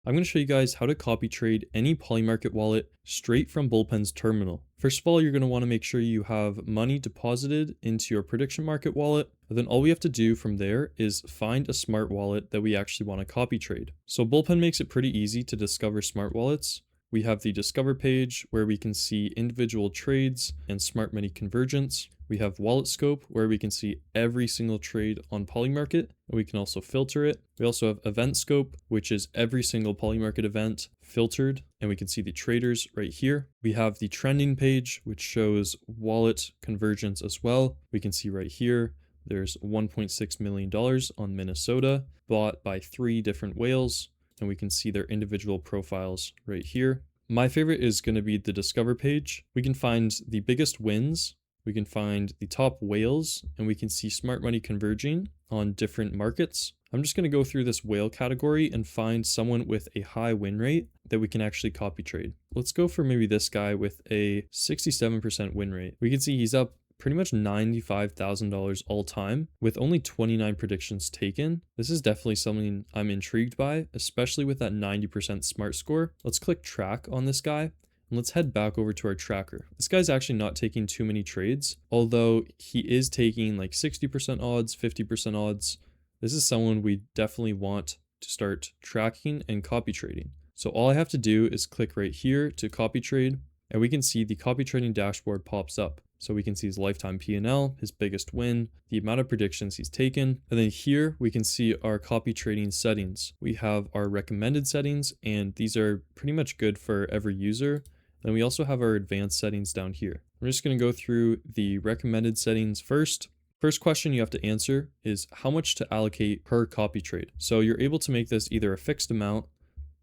I'm going to show you guys how to copy trade any Polymarket wallet straight from Bullpen's terminal. First of all, you're going to want to make sure you have money deposited into your prediction market wallet. And then all we have to do from there is find a smart wallet that we actually want to copy trade. So Bullpen makes it pretty easy to discover smart wallets. We have the Discover page where we can see individual trades and smart money convergence. We have Wallet Scope where we can see every single trade on Polymarket, and we can also filter it. We also have Event Scope, which is every single Polymarket event filtered, and we can see the traders right here. We have the Trending page, which shows wallet convergence as well. We can see right here, there's $1.6 million on Minnesota, bought by 3 different whales, and we can see their individual profiles right here. My favorite is going to be the Discover page. We can find the biggest wins. We can find the top whales, and we can see smart money converging on different markets. I'm just going to go through this whale category and find someone with a high win rate that we can actually copy trade. Let's go for maybe this guy with a 67% win rate. We can see he's up pretty much $95,000 all time with only 29 predictions taken. This is definitely something I'm intrigued by, especially with that 90% smart score. Let's click track on this guy. And let's head back over to our tracker. This guy's actually not taking too many trades, although he is taking like 60% odds, 50% odds. This is someone we definitely want to start tracking and copy trading. So all I have to do is click right here to copy trade, and we can see the copy trading dashboard pops up. So we can see his lifetime P&L, his biggest win, the amount of predictions he's taken. And then here we can see our copy trading settings. We have our recommended settings, and these are pretty much good for every user. Then we also have our advanced settings down here. I'm just going to go through the recommended settings first. First question you have to answer is how much to allocate per copy trade. So you're able to make this either a fixed amount.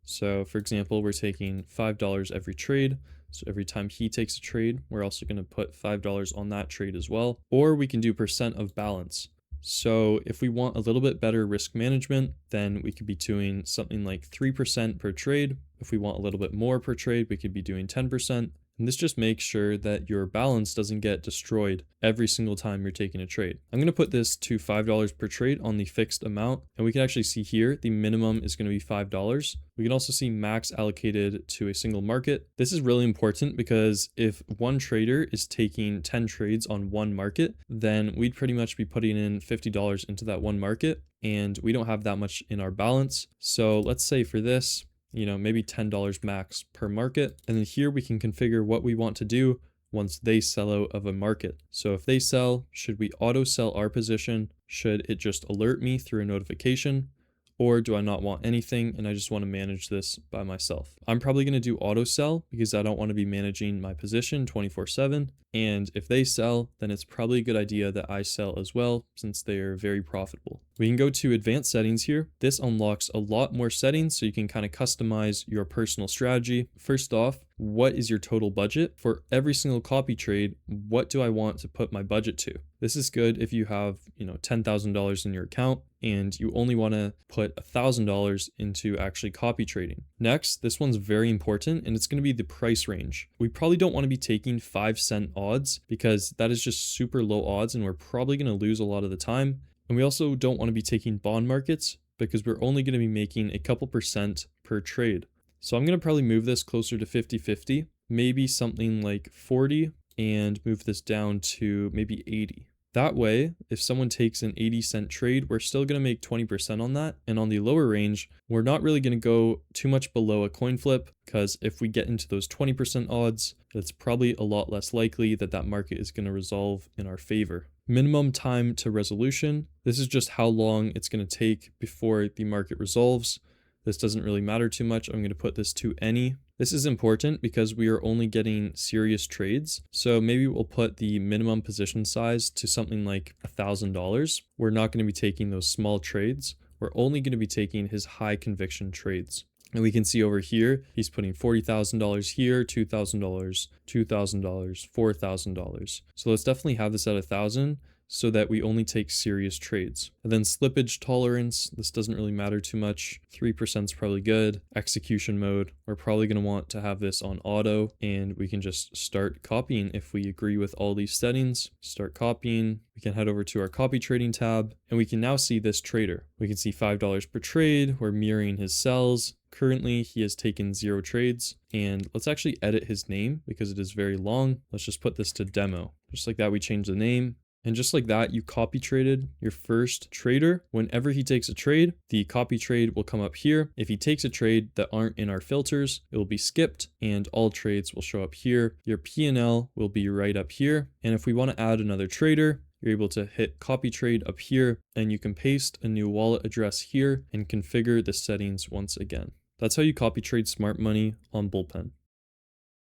So for example, we're taking $5 every trade. So every time he takes a trade, we're also going to put $5 on that trade as well. Or we can do percent of balance. So if we want a little bit better risk management, then we could be doing something like 3% per trade. If we want a little bit more per trade, we could be doing 10%. And this just makes sure that your balance doesn't get destroyed every single time you're taking a trade. I'm going to put this to $5 per trade on the fixed amount. And we can actually see here, the minimum is going to be $5. We can also see max allocated to a single market. This is really important because if one trader is taking 10 trades on one market, then we'd pretty much be putting in $50 into that one market, and we don't have that much in our balance. So let's say for this, maybe $10 max per market. And then here we can configure what we want to do once they sell out of a market. So if they sell, should we auto sell our position? Should it just alert me through a notification? Or do I not want anything and I just want to manage this by myself? I'm probably going to do auto sell because I don't want to be managing my position 24/7. And if they sell, then it's probably a good idea that I sell as well, since they are very profitable. We can go to advanced settings here. This unlocks a lot more settings so you can kind of customize your personal strategy. First off, what is your total budget? For every single copy trade, what do I want to put my budget to? This is good if you have, $10,000 in your account and you only want to put $1,000 into actually copy trading. Next, this one's very important, and it's going to be the price range. We probably don't want to be taking 5-cent odds because that is just super low odds and we're probably going to lose a lot of the time. And we also don't want to be taking bond markets because we're only going to be making a couple percent per trade. So I'm going to probably move this closer to 50-50, maybe something like 40, and move this down to maybe 80. That way, if someone takes an 80-cent trade, we're still going to make 20% on that. And on the lower range, we're not really going to go too much below a coin flip, because if we get into those 20% odds, it's probably a lot less likely that that market is going to resolve in our favor. Minimum time to resolution. This is just how long it's going to take before the market resolves. This doesn't really matter too much. I'm going to put this to any. This is important because we are only getting serious trades. So maybe we'll put the minimum position size to something like $1,000. We're not going to be taking those small trades. We're only going to be taking his high conviction trades. And we can see over here, he's putting $40,000 here, $2,000, $2,000, $4,000. So let's definitely have this at 1,000 so that we only take serious trades. And then slippage tolerance, this doesn't really matter too much. 3% is probably good. Execution mode, we're probably going to want to have this on auto, and we can just start copying if we agree with all these settings. Start copying. We can head over to our copy trading tab, and we can now see this trader. We can see $5 per trade. We're mirroring his sells, currently he has taken 0 trades, and let's actually edit his name because it is very long. Let's just put this to demo. Just like that, we change the name. And just like that, you copy traded your first trader. Whenever he takes a trade, the copy trade will come up here. If he takes a trade that aren't in our filters, it will be skipped and all trades will show up here. Your P&L will be right up here. And if we want to add another trader, you're able to hit copy trade up here and you can paste a new wallet address here and configure the settings once again. That's how you copy trade smart money on Bullpen.